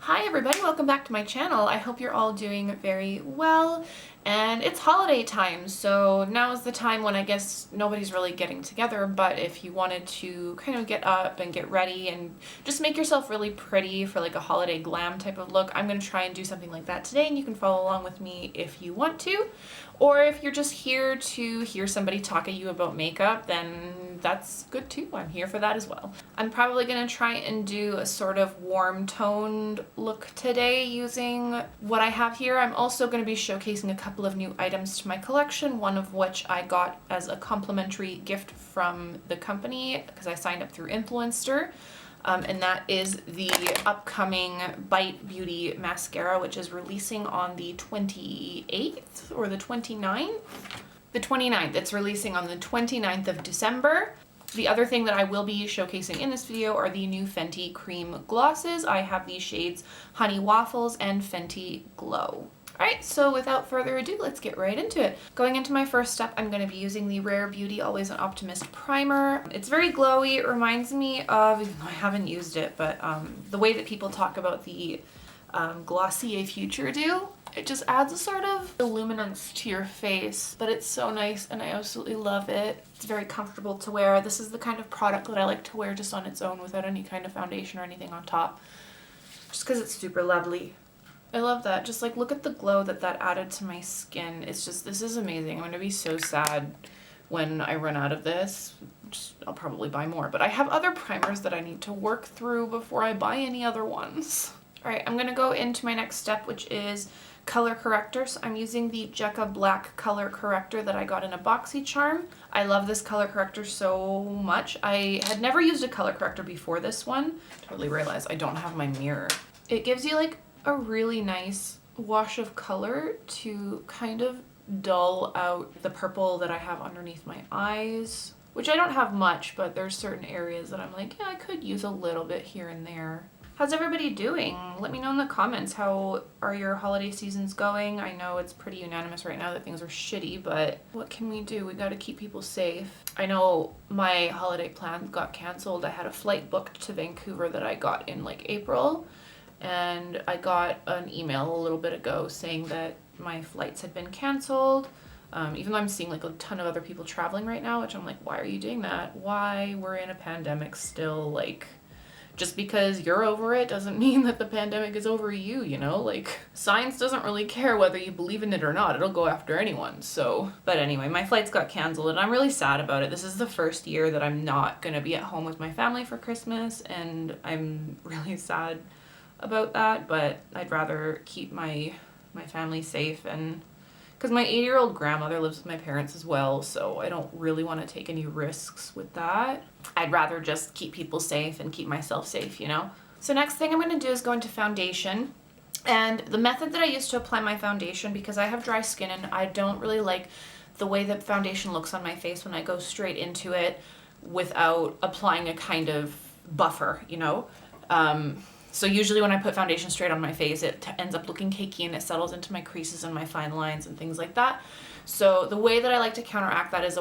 Hi everybody, welcome back to my channel. I hope you're all doing very well, and it's holiday time, so now is the time when I guess nobody's really getting together, but if you wanted to kind of get up and get ready and just make yourself really pretty for like a holiday glam type of look, I'm going to try and do something like that today, and you can follow along with me if you want to. Or if you're just here to hear somebody talk at you about makeup, then that's good too. I'm here for that as well. I'm probably going to try and do a sort of warm toned look today using what I have here. I'm also going to be showcasing a couple of new items to my collection, one of which I got as a complimentary gift from the company because I signed up through Influenster. And that is the upcoming Bite Beauty Mascara, which is releasing on the 28th or the 29th? The 29th. It's releasing on the 29th of December. The other thing that I will be showcasing in this video are the new Fenty cream glosses. I have these shades Honey Waffles and Fenty Glow. Alright, so without further ado, let's get right into it. Going into my first step, I'm going to be using the Rare Beauty Always an Optimist primer. It's very glowy. It reminds me of, even though I haven't used it, but the way that people talk about the Glossier Future do. It just adds a sort of illuminance to your face, but it's so nice and I absolutely love it. It's very comfortable to wear. This is the kind of product that I like to wear just on its own without any kind of foundation or anything on top, just because it's super lovely. I love that. Just like look at the glow that added to my skin. It's just, this is amazing. I'm going to be so sad when I run out of this. I'll probably buy more, but I have other primers that I need to work through before I buy any other ones. All right, I'm going to go into my next step, which is color corrector. So I'm using the Jecca Blac color corrector that I got in a BoxyCharm. I love this color corrector so much. I had never used a color corrector before this one. Totally realized I don't have my mirror. It gives you like a really nice wash of color to kind of dull out the purple that I have underneath my eyes, which I don't have much, but there's certain areas that I'm like, yeah, I could use a little bit here and there. How's everybody doing? Let me know in the comments, how are your holiday seasons going? I know it's pretty unanimous right now that things are shitty, but what can we do? We gotta keep people safe. I know my holiday plans got canceled. I had a flight booked to Vancouver that I got in like April, and I got an email a little bit ago saying that my flights had been canceled. Even though I'm seeing like a ton of other people traveling right now, which I'm like, why are you doing that? Why? We're in a pandemic still. Like, just because you're over it doesn't mean that the pandemic is over you, you know? Like, science doesn't really care whether you believe in it or not. It'll go after anyone, so. But anyway, my flights got canceled and I'm really sad about it. This is the first year that I'm not gonna be at home with my family for Christmas, and I'm really sad about that, but I'd rather keep my family safe, and because my 80-year-old grandmother lives with my parents as well, so I don't really want to take any risks with that. I'd rather just keep people safe and keep myself safe, you know? So next thing I'm going to do is go into foundation. And the method that I use to apply my foundation, because I have dry skin and I don't really like the way that foundation looks on my face when I go straight into it without applying a kind of buffer, you know? So usually when I put foundation straight on my face, it ends up looking cakey and it settles into my creases and my fine lines and things like that. So the way that I like to counteract that is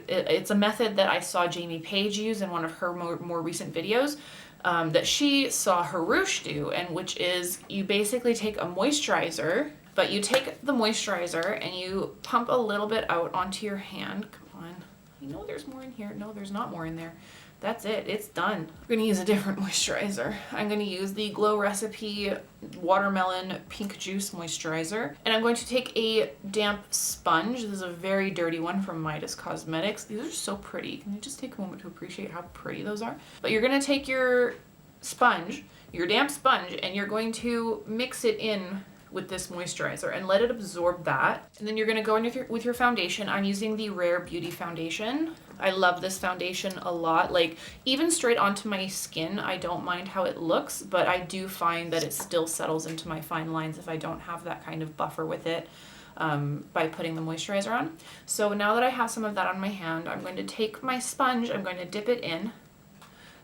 it's a method that I saw Jamie Page use in one of her more recent videos that she saw Harouche do, and which is you basically take a moisturizer, but you take the moisturizer and you pump a little bit out onto your hand. Come on. I know there's more in here. No, there's not more in there. That's it. It's done. I'm going to use a different moisturizer. I'm going to use the Glow Recipe Watermelon Pink Juice Moisturizer. And I'm going to take a damp sponge. This is a very dirty one from Midas Cosmetics. These are so pretty. Can you just take a moment to appreciate how pretty those are? But you're going to take your sponge, your damp sponge, and you're going to mix it in with this moisturizer and let it absorb that. And then you're going to go in with your foundation. I'm using the Rare Beauty foundation. I love this foundation a lot. Like, even straight onto my skin, I don't mind how it looks, but I do find that it still settles into my fine lines if I don't have that kind of buffer with it by putting the moisturizer on. So now that I have some of that on my hand, I'm going to take my sponge, I'm going to dip it in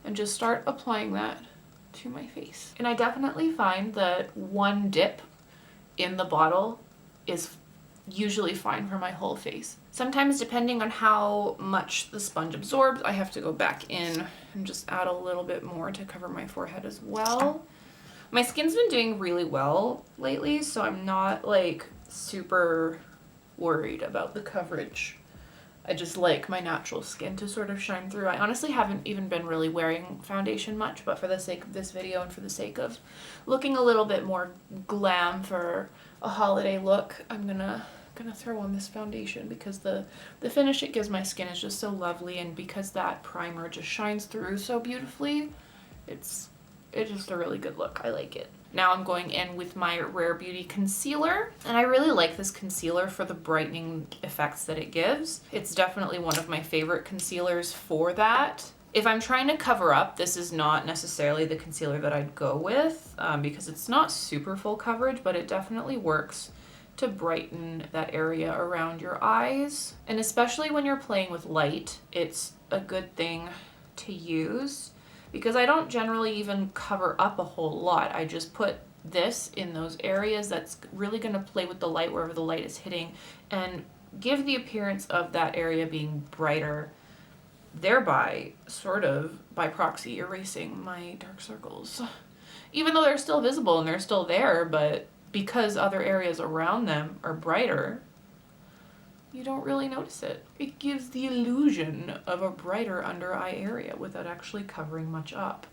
and just start applying that to my face. And I definitely find that one dip in the bottle is usually fine for my whole face. Sometimes, depending on how much the sponge absorbs, I have to go back in and just add a little bit more to cover my forehead as well. My skin's been doing really well lately, so I'm not like super worried about the coverage. I just like my natural skin to sort of shine through. I honestly haven't even been really wearing foundation much, but for the sake of this video and for the sake of looking a little bit more glam for a holiday look, I'm gonna throw on this foundation because the finish it gives my skin is just so lovely, and because that primer just shines through so beautifully, it's just a really good look. I like it. Now I'm going in with my Rare Beauty concealer, and I really like this concealer for the brightening effects that it gives. It's definitely one of my favorite concealers for that. If I'm trying to cover up, this is not necessarily the concealer that I'd go with because it's not super full coverage, but it definitely works to brighten that area around your eyes. And especially when you're playing with light, it's a good thing to use, because I don't generally even cover up a whole lot. I just put this in those areas that's really gonna play with the light wherever the light is hitting and give the appearance of that area being brighter, thereby sort of by proxy erasing my dark circles. Even though they're still visible and they're still there, but because other areas around them are brighter, you don't really notice it. It gives the illusion of a brighter under eye area without actually covering much up.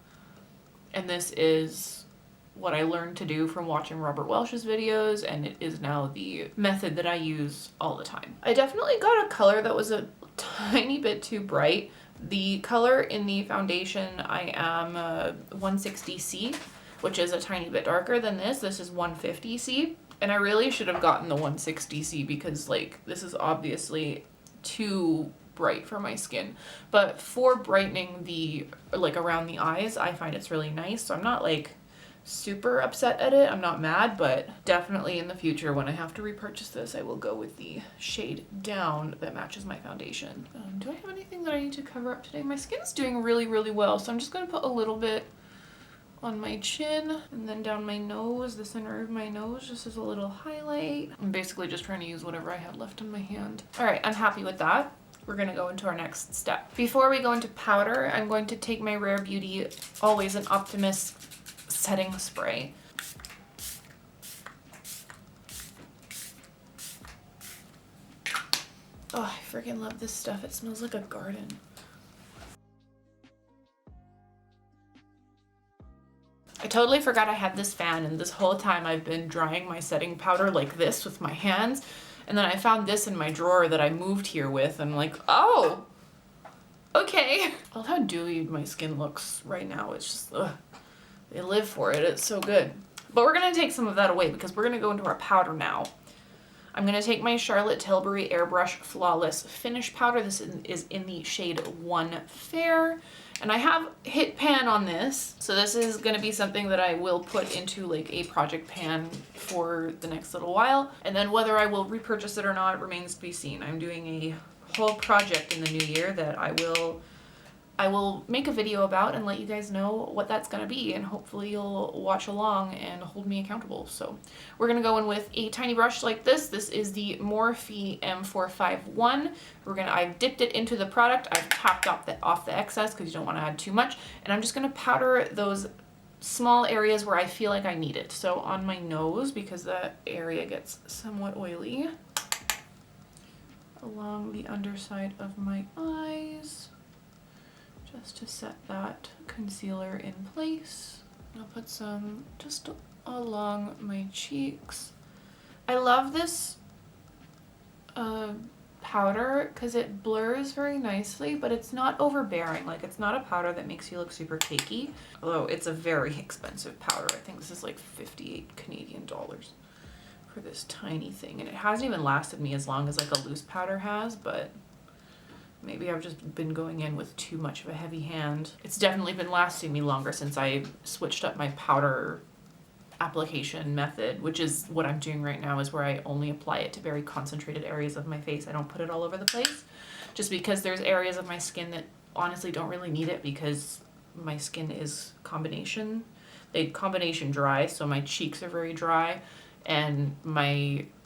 And this is what I learned to do from watching Robert Welch's videos, and it is now the method that I use all the time. I definitely got a color that was a tiny bit too bright. The color in the foundation, I am 160C, which is a tiny bit darker than this. This is 150C. And I really should have gotten the 160C because like this is obviously too bright for my skin. But for brightening the like around the eyes, I find it's really nice. So I'm not like super upset at it. I'm not mad, but definitely in the future when I have to repurchase this, I will go with the shade down that matches my foundation. Do I have anything that I need to cover up today? My skin's doing really, really well. So I'm just gonna put a little bit on my chin and then down my nose, the center of my nose, just as a little highlight. I'm basically just trying to use whatever I have left in my hand. All right, I'm happy with that. We're gonna go into our next step. Before we go into powder, I'm going to take my Rare Beauty Always an Optimist setting spray. Oh, I freaking love this stuff. It smells like a garden. I totally forgot I had this fan, and this whole time I've been drying my setting powder like this with my hands, and then I found this in my drawer that I moved here with, and I'm like, oh, okay. I love how dewy my skin looks right now. It's just, ugh, they live for it. It's so good. But we're gonna take some of that away because we're gonna go into our powder now. I'm gonna take my Charlotte Tilbury Airbrush Flawless Finish Powder. This is in the shade 1 Fair. And I have hit pan on this. So this is gonna be something that I will put into like a project pan for the next little while. And then whether I will repurchase it or not remains to be seen. I'm doing a whole project in the new year that I will make a video about and let you guys know what that's gonna be, and hopefully you'll watch along and hold me accountable. So we're gonna go in with a tiny brush like this. This is the Morphe M451. I've dipped it into the product. I've tapped off the excess because you don't wanna add too much. And I'm just gonna powder those small areas where I feel like I need it. So on my nose, because that area gets somewhat oily. Along the underside of my eyes, just to set that concealer in place. I'll put some just along my cheeks. I love this powder because it blurs very nicely, but it's not overbearing. Like, it's not a powder that makes you look super cakey, although it's a very expensive powder. I think this is like 58 Canadian dollars for this tiny thing, and it hasn't even lasted me as long as like a loose powder has, but maybe I've just been going in with too much of a heavy hand. It's definitely been lasting me longer since I switched up my powder application method, which is what I'm doing right now, is where I only apply it to very concentrated areas of my face. I don't put it all over the place, just because there's areas of my skin that honestly don't really need it because my skin is combination dry, so my cheeks are very dry, and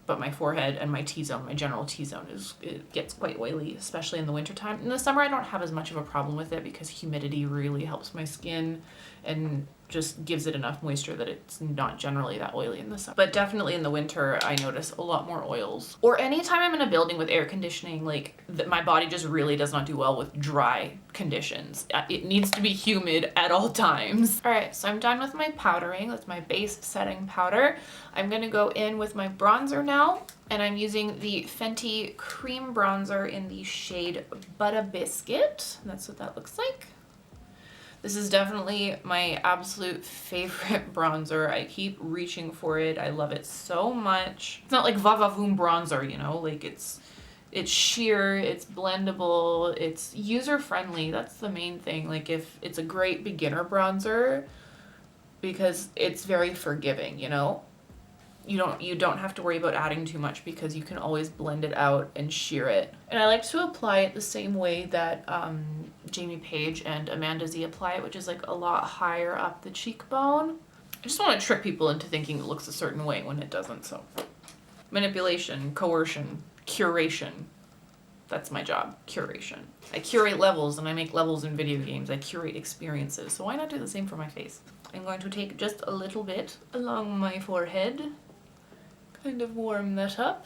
but my forehead and my T-zone, my general T-zone, it gets quite oily, especially in the wintertime. In the summer, I don't have as much of a problem with it because humidity really helps my skin, and just gives it enough moisture that it's not generally that oily in the summer. But definitely in the winter, I notice a lot more oils. Or anytime I'm in a building with air conditioning, like my body just really does not do well with dry conditions. It needs to be humid at all times. All right, so I'm done with my powdering. That's my base setting powder. I'm gonna go in with my bronzer now, and I'm using the Fenty cream bronzer in the shade Butta Biscuit. That's what that looks like. This is definitely my absolute favorite bronzer. I keep reaching for it. I love it so much. It's not like Va Va Voom bronzer, you know, like it's sheer, it's blendable, it's user-friendly. That's the main thing. Like if it's a great beginner bronzer because it's very forgiving, you know? You don't have to worry about adding too much because you can always blend it out and sheer it. And I like to apply it the same way that Jamie Page and Amanda Z apply it, which is like a lot higher up the cheekbone. I just want to trick people into thinking it looks a certain way when it doesn't. So manipulation, coercion, curation. That's my job, curation. I curate levels and I make levels in video games. I curate experiences. So why not do the same for my face? I'm going to take just a little bit along my forehead. Kind of warm that up.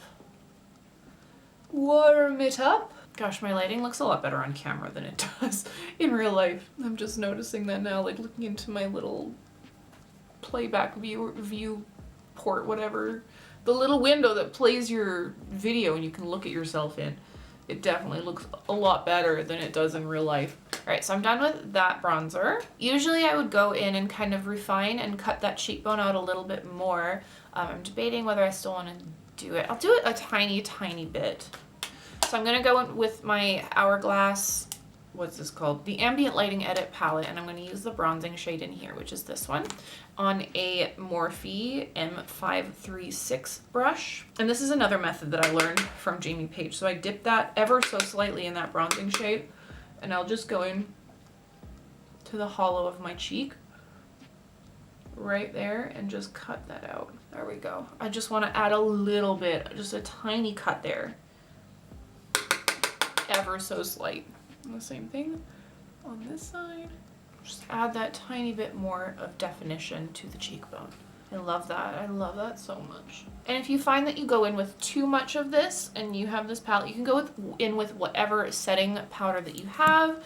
Warm it up. Gosh, my lighting looks a lot better on camera than it does in real life. I'm just noticing that now, like looking into my little playback view port, whatever. The little window that plays your video and you can look at yourself in. It definitely looks a lot better than it does in real life. All right, so I'm done with that bronzer. Usually I would go in and kind of refine and cut that cheekbone out a little bit more. I'm debating whether I still want to do it. I'll do it a tiny, tiny bit. So I'm gonna go in with my Hourglass, what's this called? The Ambient Lighting Edit palette, and I'm gonna use the bronzing shade in here, which is this one, on a Morphe M536 brush. And this is another method that I learned from Jamie Page. So I dip that ever so slightly in that bronzing shade, and I'll just go in to the hollow of my cheek, right there, and just cut that out. There we go. I just want to add a little bit, just a tiny cut there. Ever so slight. And the same thing on this side. Just add that tiny bit more of definition to the cheekbone. I love that. I love that so much. And if you find that you go in with too much of this and you have this palette, you can go in with whatever setting powder that you have.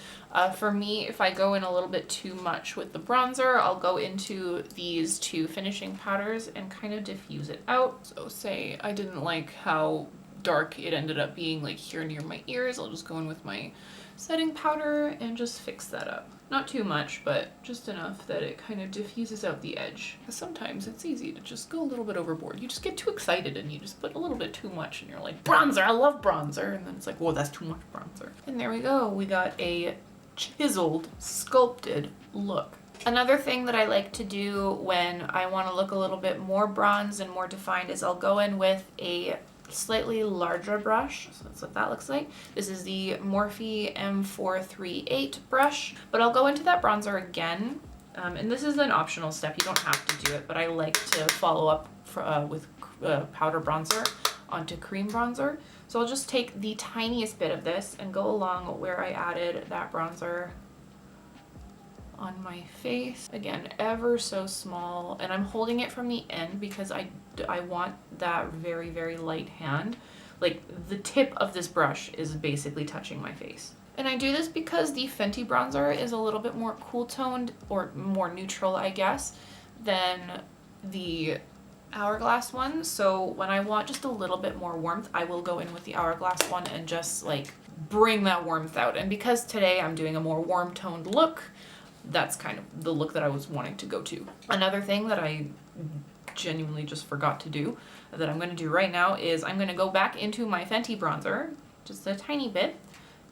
For me, if I go in a little bit too much with the bronzer, I'll go into these two finishing powders and kind of diffuse it out. So say I didn't like how dark it ended up being like here near my ears, I'll just go in with my setting powder and just fix that up. Not too much, but just enough that it kind of diffuses out the edge. Because sometimes it's easy to just go a little bit overboard. You just get too excited and you just put a little bit too much and you're like, bronzer, I love bronzer. And then it's like, whoa, that's too much bronzer. And there we go. We got a chiseled, sculpted look. Another thing that I like to do when I want to look a little bit more bronzed and more defined is I'll go in with a slightly larger brush. So that's what that looks like. This is the Morphe M438 brush, but I'll go into that bronzer again. And this is an optional step. You don't have to do it, but I like to follow up with powder bronzer onto cream bronzer. So I'll just take the tiniest bit of this and go along where I added that bronzer on my face. Again, ever so small, and I'm holding it from the end because I want that very, very light hand. Like the tip of this brush is basically touching my face. And I do this because the Fenty bronzer is a little bit more cool toned or more neutral, I guess, than the Hourglass one. So when I want just a little bit more warmth, I will go in with the Hourglass one and just like bring that warmth out. And because today I'm doing a more warm toned look, that's kind of the look that I was wanting to go to. Another thing that I genuinely just forgot to do that I'm going to do right now is I'm going to go back into my Fenty bronzer, just a tiny bit,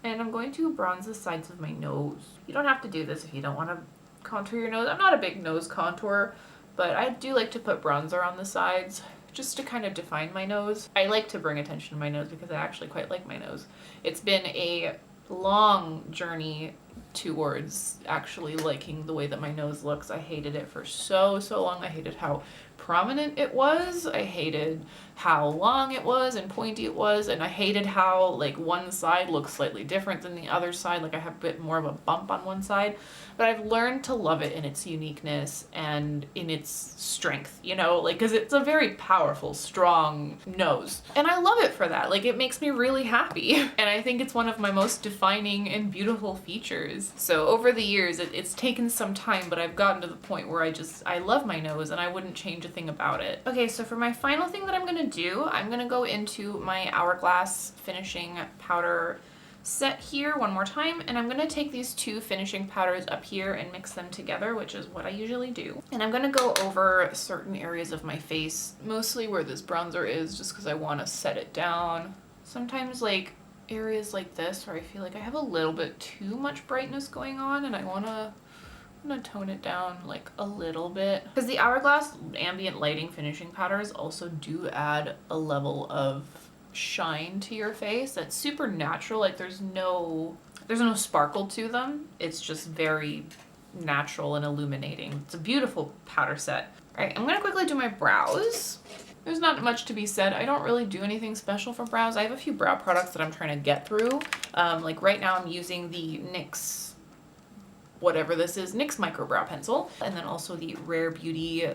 and I'm going to bronze the sides of my nose. You don't have to do this if you don't want to contour your nose. I'm not a big nose contourer, but I do like to put bronzer on the sides just to kind of define my nose. I like to bring attention to my nose because I actually quite like my nose. It's been a long journey towards actually liking the way that my nose looks. I hated it for so long. I hated how prominent it was. I hated how long it was and pointy it was, and I hated how like one side looks slightly different than the other side. Like I have a bit more of a bump on one side, but I've learned to love it in its uniqueness and in its strength, you know, like because it's a very powerful, strong nose, and I love it for that. Like it makes me really happy, and I think it's one of my most defining and beautiful features. So over the years, it's taken some time, but I've gotten to the point where I love my nose and I wouldn't change a thing about it. Okay, so for my final thing that I'm gonna do, I'm gonna go into my Hourglass finishing powder set here one more time, and I'm gonna take these two finishing powders up here and mix them together, which is what I usually do. And I'm gonna go over certain areas of my face, mostly where this bronzer is, just because I want to set it down. Sometimes like areas like this where I feel like I have a little bit too much brightness going on, and I'm gonna tone it down like a little bit, because the Hourglass ambient lighting finishing powders also do add a level of shine to your face that's super natural. Like there's no sparkle to them. It's just very natural and illuminating. It's a beautiful powder set. All right, I'm gonna quickly do my brows. There's not much to be said. I don't really do anything special for brows. I have a few brow products that I'm trying to get through. Like right now I'm using the NYX, whatever this is, NYX Micro Brow Pencil, and then also the Rare Beauty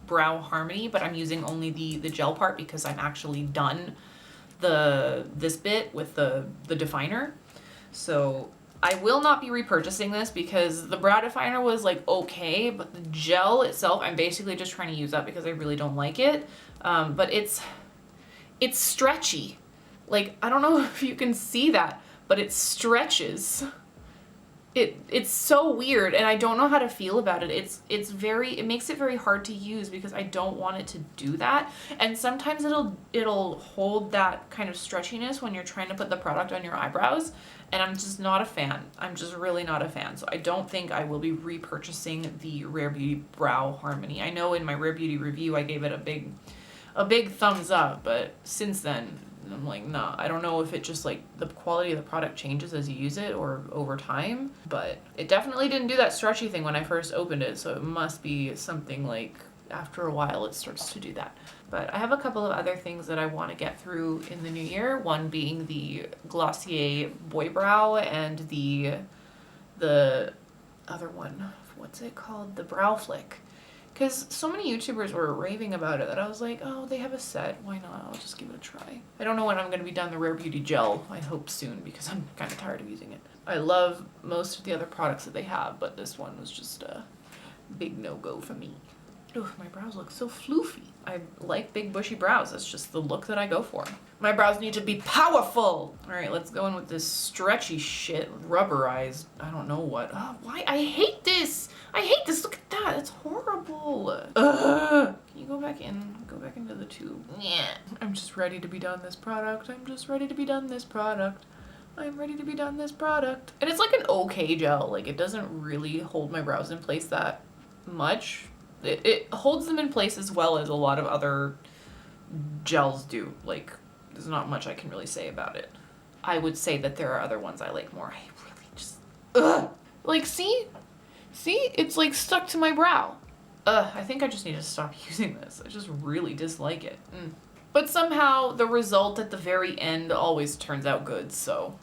Brow Harmony, but I'm using only the gel part because I'm actually done this bit with the definer. So I will not be repurchasing this because the brow definer was like okay, but the gel itself, I'm basically just trying to use up because I really don't like it. But it's stretchy. Like, I don't know if you can see that, but it stretches. It's so weird, and I don't know how to feel about it. It makes it very hard to use because I don't want it to do that. And sometimes it'll hold that kind of stretchiness when you're trying to put the product on your eyebrows, and I'm just not a fan. I'm just really not a fan. So I don't think I will be repurchasing the Rare Beauty Brow Harmony. I know in my Rare Beauty review I gave it a big thumbs up, but since then I'm like, nah. I don't know if it just like the quality of the product changes as you use it or over time, but it definitely didn't do that stretchy thing when I first opened it, so it must be something like after a while it starts to do that. But I have a couple of other things that I want to get through in the new year, one being the Glossier Boy Brow and the other one, what's it called? The Brow Flick. Because so many YouTubers were raving about it that I was like, oh, they have a set. Why not? I'll just give it a try. I don't know when I'm going to be done the Rare Beauty Gel. I hope soon because I'm kind of tired of using it. I love most of the other products that they have, but this one was just a big no-go for me. Ooh, my brows look so floofy. I like big bushy brows. That's just the look that I go for. My brows need to be powerful. All right, let's go in with this stretchy shit, rubberized. I don't know what. Oh, why? I hate this. I hate this. Look at that. It's horrible. Ugh. Can you go back in? Go back into the tube. Yeah. I'm just ready to be done this product. I'm just ready to be done this product. I'm ready to be done this product. And it's like an okay gel. Like it doesn't really hold my brows in place that much. It holds them in place as well as a lot of other gels do. Like, there's not much I can really say about it. I would say that there are other ones I like more. I really just, ugh. Like, see? See? It's like stuck to my brow. Ugh, I think I just need to stop using this. I just really dislike it. But somehow the result at the very end always turns out good, so.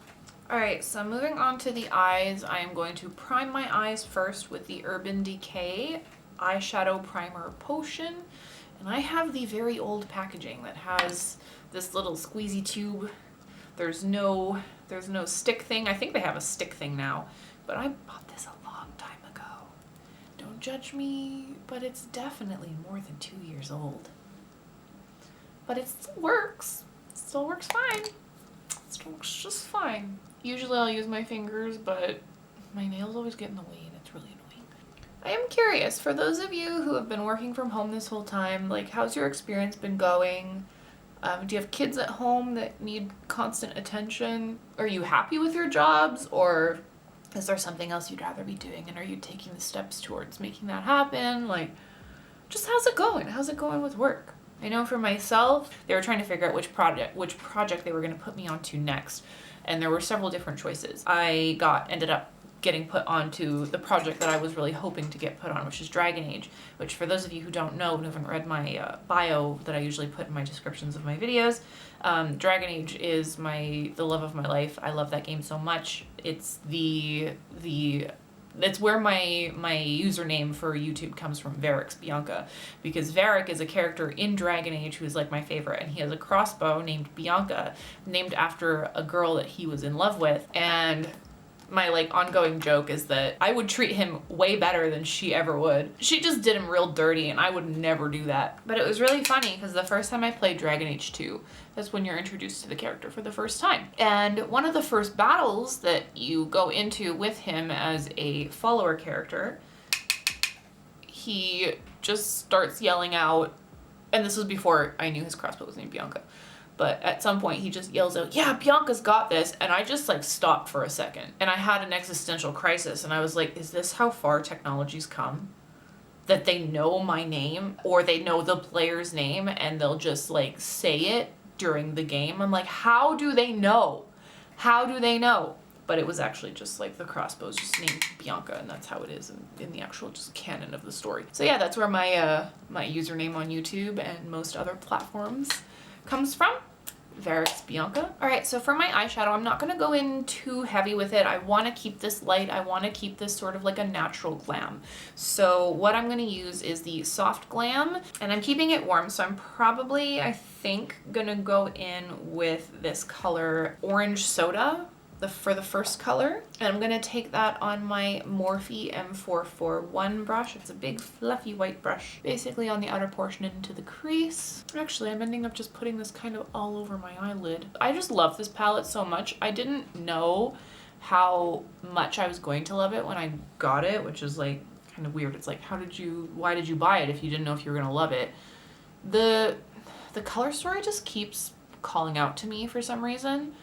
Alright, so moving on to the eyes, I am going to prime my eyes first with the Urban Decay eyeshadow primer potion, and I have the very old packaging that has this little squeezy tube. There's no stick thing. I think they have a stick thing now, but I bought this a long time ago. Don't judge me, but it's definitely more than 2 years old. But it still works. It still works fine. It still works just fine. Usually I'll use my fingers, but my nails always get in the way and it's really annoying. I am curious, for those of you who have been working from home this whole time, like, how's your experience been going? Do you have kids at home that need constant attention? Are you happy with your jobs, or is there something else you'd rather be doing, and are you taking the steps towards making that happen? Like, just how's it going? How's it going with work? I know for myself, they were trying to figure out which project they were going to put me onto next. and there were several different choices. Ended up getting put onto the project that I was really hoping to get put on, which is Dragon Age, which for those of you who don't know, who haven't read my bio that I usually put in my descriptions of my videos, Dragon Age is the love of my life. I love that game so much. It's it's where my username for YouTube comes from, Varric's Bianca, because Varric is a character in Dragon Age who is like my favorite, and he has a crossbow named Bianca, named after a girl that he was in love with. And my like ongoing joke is that I would treat him way better than she ever would. She just did him real dirty, and I would never do that. But it was really funny because the first time I played Dragon Age 2, that's when you're introduced to the character for the first time. And one of the first battles that you go into with him as a follower character, he just starts yelling out, and this was before I knew his crossbow was named Bianca. But at some point he just yells out, "Yeah, Bianca's got this." And I just like stopped for a second. And I had an existential crisis, and I was like, is this how far technology's come? That they know my name, or they know the player's name, and they'll just like say it during the game. I'm like, how do they know? How do they know? But it was actually just like the crossbow's just named Bianca, and that's how it is in the actual just canon of the story. So yeah, that's where my username on YouTube and most other platforms comes from. Varric's Bianca. All right, so for my eyeshadow, I'm not gonna go in too heavy with it. I wanna keep this light. I wanna keep this sort of like a natural glam. So what I'm gonna use is the Soft Glam, and I'm keeping it warm, so I'm probably, I think, gonna go in with this color Orange Soda for the first color. And I'm gonna take that on my Morphe M441 brush. It's a big fluffy white brush, basically on the outer portion into the crease. Actually, I'm ending up just putting this kind of all over my eyelid. I just love this palette so much. I didn't know how much I was going to love it when I got it, which is like kind of weird. It's like, why did you buy it if you didn't know if you were gonna love it? The color story just keeps calling out to me for some reason.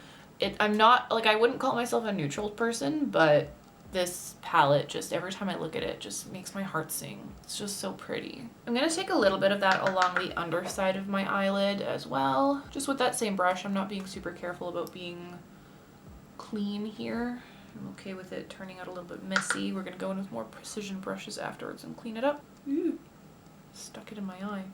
I'm not, like, I wouldn't call myself a neutral person, but this palette, just every time I look at it, just makes my heart sing. It's just so pretty. I'm gonna take a little bit of that along the underside of my eyelid as well. Just with that same brush. I'm not being super careful about being clean here. I'm okay with it turning out a little bit messy. We're gonna go in with more precision brushes afterwards and clean it up. Ooh, stuck it in my eye.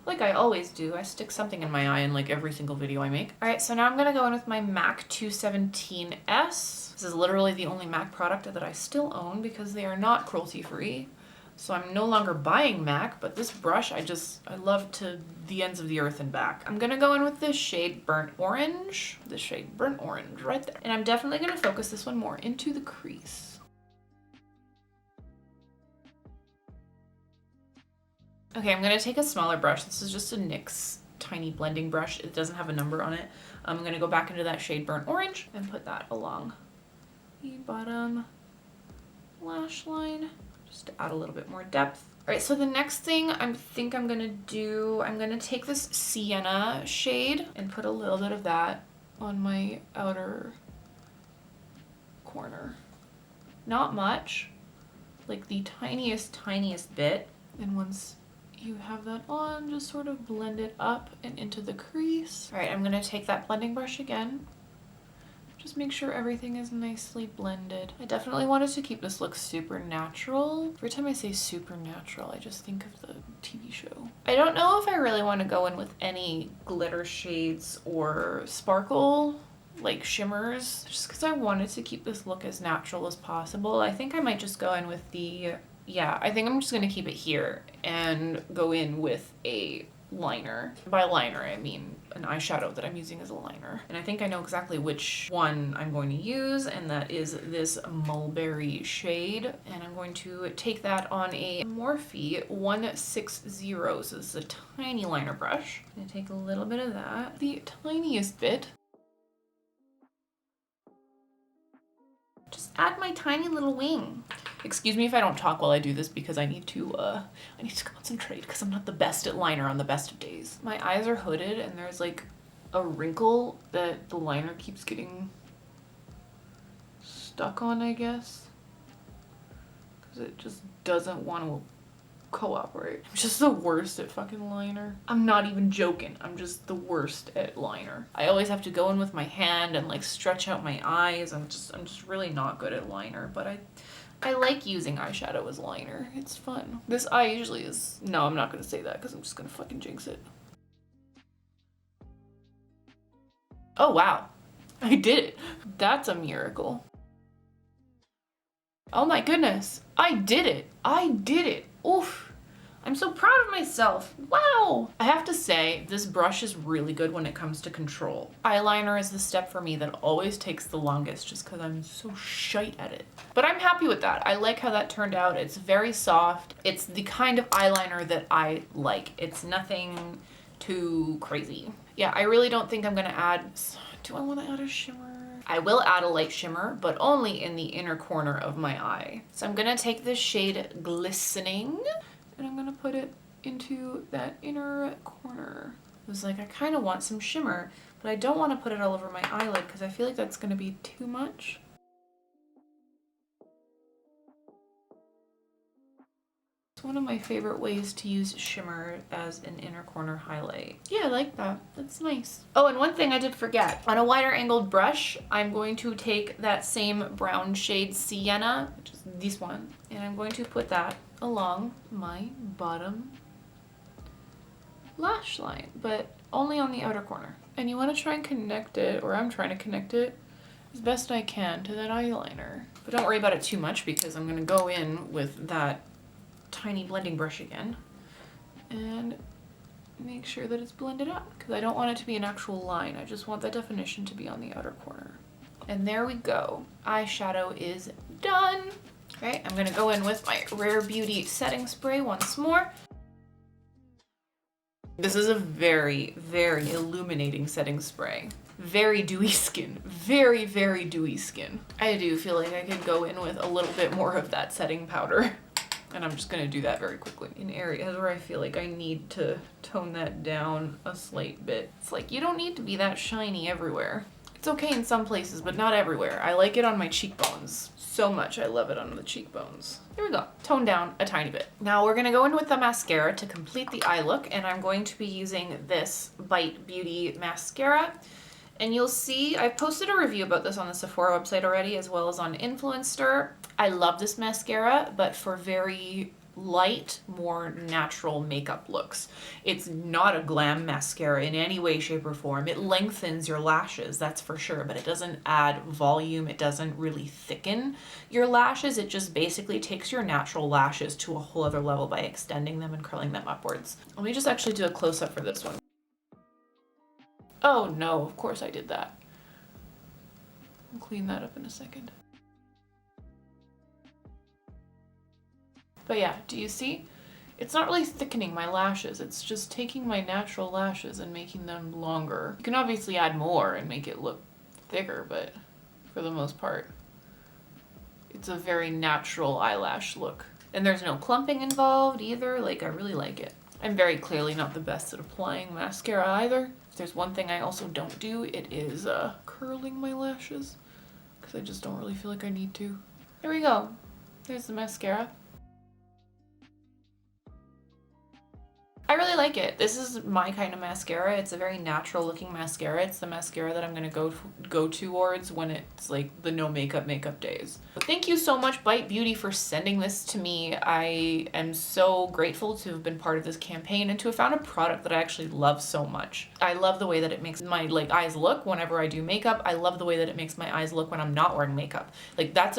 Like I always do. I stick something in my eye in like every single video I make. All right, so now I'm gonna go in with my MAC 217S. This is literally the only MAC product that I still own because they are not cruelty free. So I'm no longer buying MAC, but this brush, I love to the ends of the earth and back. I'm gonna go in with this shade Burnt Orange. This shade Burnt Orange right there. And I'm definitely gonna focus this one more into the crease. Okay, I'm gonna take a smaller brush. This is just a NYX tiny blending brush. It doesn't have a number on it. I'm gonna go back into that shade Burnt Orange and put that along the bottom lash line, just to add a little bit more depth. All right, so the next thing I'm gonna take this Sienna shade and put a little bit of that on my outer corner. Not much, like the tiniest bit. And once you have that on, just sort of blend it up and into the crease. All right, I'm gonna take that blending brush again. Just make sure everything is nicely blended. I definitely wanted to keep this look super natural. Every time I say supernatural, I just think of the TV show. I don't know if I really want to go in with any glitter shades or sparkle, like shimmers, just because I wanted to keep this look as natural as possible. I think I might just go in with I think I'm just gonna keep it here and go in with a liner. By liner, I mean an eyeshadow that I'm using as a liner. And I think I know exactly which one I'm going to use, and that is this Mulberry shade. And I'm going to take that on a Morphe 160. So this is a tiny liner brush. I'm gonna take a little bit of that, the tiniest bit. Just add my tiny little wing. Excuse me if I don't talk while I do this because I need to concentrate because I'm not the best at liner on the best of days. My eyes are hooded and there's like a wrinkle that the liner keeps getting stuck on, I guess. Because it just doesn't want to cooperate. I'm just the worst at fucking liner. I'm not even joking. I'm just the worst at liner. I always have to go in with my hand and like stretch out my eyes. I'm just really not good at liner, but I like using eyeshadow as liner. It's fun. This eye usually is, no, I'm not gonna say that because I'm just gonna fucking jinx it. Oh wow, I did it. That's a miracle. Oh my goodness, I did it. I did it. Oof. I'm so proud of myself. Wow. I have to say, this brush is really good when it comes to control. Eyeliner is the step for me that always takes the longest just because I'm so shite at it. But I'm happy with that. I like how that turned out. It's very soft. It's the kind of eyeliner that I like. It's nothing too crazy. Yeah, I really don't think I'm gonna add, do I wanna add a shimmer? I will add a light shimmer, but only in the inner corner of my eye. So I'm gonna take this shade Glistening and I'm gonna put it into that inner corner. I was like, I kind of want some shimmer, but I don't want to put it all over my eyelid because I feel like that's gonna be too much. It's one of my favorite ways to use shimmer as an inner corner highlight. Yeah, I like that. That's nice. Oh, and one thing I did forget. On a wider angled brush, I'm going to take that same brown shade Sienna, which is this one, and I'm going to put that along my bottom lash line, but only on the outer corner. And you want to try and connect it, or I'm trying to connect it as best I can to that eyeliner. But don't worry about it too much because I'm going to go in with that tiny blending brush again and make sure that it's blended out because I don't want it to be an actual line. I just want that definition to be on the outer corner. And there we go. Eyeshadow is done. Okay, I'm gonna go in with my Rare Beauty setting spray once more. This is a very, very illuminating setting spray. Very dewy skin. Very, very dewy skin. I do feel like I could go in with a little bit more of that setting powder. And I'm just gonna do that very quickly in areas where I feel like I need to tone that down a slight bit. It's like, you don't need to be that shiny everywhere. It's okay in some places, but not everywhere. I like it on my cheekbones so much. I love it on the cheekbones. Here we go. Tone down a tiny bit. Now we're gonna go in with the mascara to complete the eye look, and I'm going to be using this Bite Beauty mascara. And you'll see, I've posted a review about this on the Sephora website already, as well as on Influenster. I love this mascara, but for very light, more natural makeup looks. It's not a glam mascara in any way, shape, or form. It lengthens your lashes, that's for sure, but it doesn't add volume. It doesn't really thicken your lashes. It just basically takes your natural lashes to a whole other level by extending them and curling them upwards. Let me just actually do a close-up for this one. Oh no, of course I did that. I'll clean that up in a second. But yeah, do you see? It's not really thickening my lashes. It's just taking my natural lashes and making them longer. You can obviously add more and make it look thicker, but for the most part, it's a very natural eyelash look. And there's no clumping involved either. Like, I really like it. I'm very clearly not the best at applying mascara either. If there's one thing I also don't do, it is curling my lashes, because I just don't really feel like I need to. There we go. There's the mascara. I really like it. This is my kind of mascara. It's a very natural looking mascara. It's the mascara that I'm gonna go towards when it's like the no makeup days. But thank you so much, Bite Beauty, for sending this to me. I am so grateful to have been part of this campaign and to have found a product that I actually love so much. I love the way that it makes my eyes look whenever I do makeup. I love the way that it makes my eyes look when I'm not wearing makeup. Like, that's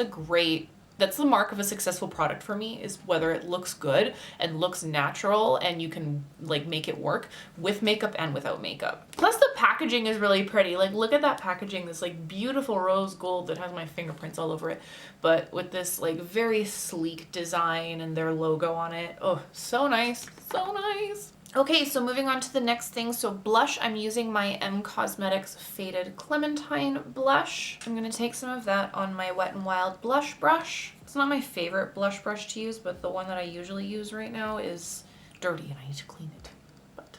the mark of a successful product for me, is whether it looks good and looks natural and you can like make it work with makeup and without makeup. Plus the packaging is really pretty. Like, look at that packaging, this like beautiful rose gold that has my fingerprints all over it, but with this like very sleek design and their logo on it. Oh, so nice, so nice. Okay, so moving on to the next thing. So blush, I'm using my M Cosmetics Faded Clementine blush. I'm gonna take some of that on my Wet n Wild blush brush. It's not my favorite blush brush to use, but the one that I usually use right now is dirty and I need to clean it. But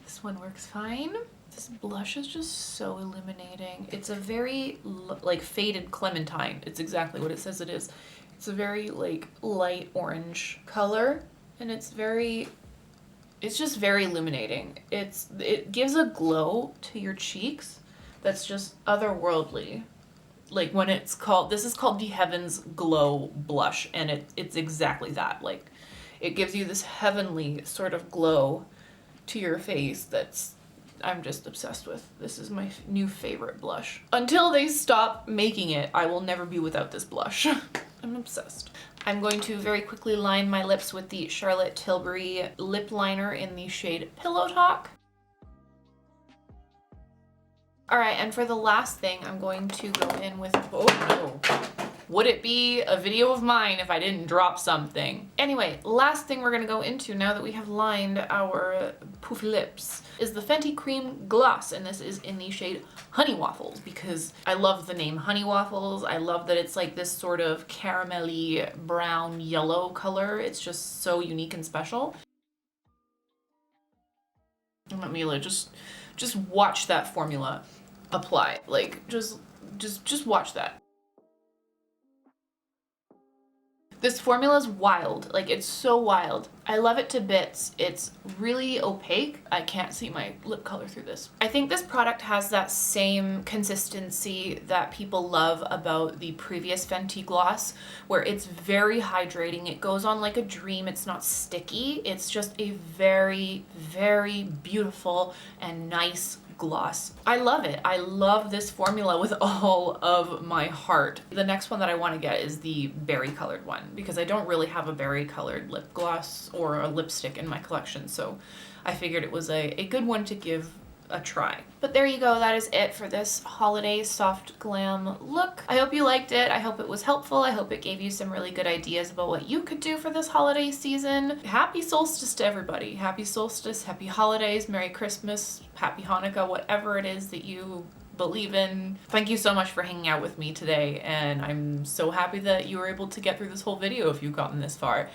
this one works fine. This blush is just so illuminating. It's a very like faded clementine. It's exactly what it says it is. It's a very like light orange color, and it's just very illuminating. It gives a glow to your cheeks that's just otherworldly. Like when this is called the Heavens Glow Blush, and it's exactly that. Like it gives you this heavenly sort of glow to your face I'm just obsessed with. This is my new favorite blush. Until they stop making it, I will never be without this blush. I'm obsessed. I'm going to very quickly line my lips with the Charlotte Tilbury lip liner in the shade Pillow Talk. All right, and for the last thing, I'm going to go in with, oh no. Would it be a video of mine if I didn't drop something? Anyway, last thing we're gonna go into now that we have lined our poofy lips is the Fenty Cream Gloss, and this is in the shade Honey Waffles because I love the name Honey Waffles. I love that it's like this sort of caramelly brown yellow color. It's just so unique and special. And let me like just watch that formula apply. Like just watch that. This formula is wild. Like it's so wild. I love it to bits. It's really opaque. I can't see my lip color through this. I think this product has that same consistency that people love about the previous Fenty gloss, where it's very hydrating. It goes on like a dream. It's not sticky. It's just a very, very beautiful and nice gloss. I love it. I love this formula with all of my heart. The next one that I want to get is the berry colored one because I don't really have a berry colored lip gloss or a lipstick in my collection, so I figured it was a good one to give a try. But there you go, that is it for this holiday soft glam look. I hope you liked it. I hope it was helpful. I hope it gave you some really good ideas about what you could do for this holiday season. Happy solstice to everybody. Happy solstice, happy holidays, Merry Christmas, Happy Hanukkah, whatever it is that you believe in. Thank you so much for hanging out with me today, and I'm so happy that you were able to get through this whole video if you've gotten this far.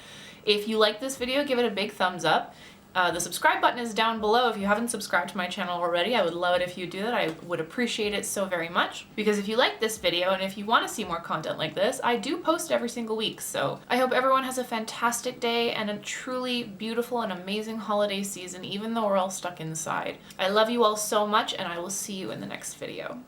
If you like this video, give it a big thumbs up. The subscribe button is down below. If you haven't subscribed to my channel already, I would love it if you do that. I would appreciate it so very much. Because if you like this video and if you want to see more content like this, I do post every single week. So I hope everyone has a fantastic day and a truly beautiful and amazing holiday season, even though we're all stuck inside. I love you all so much, and I will see you in the next video.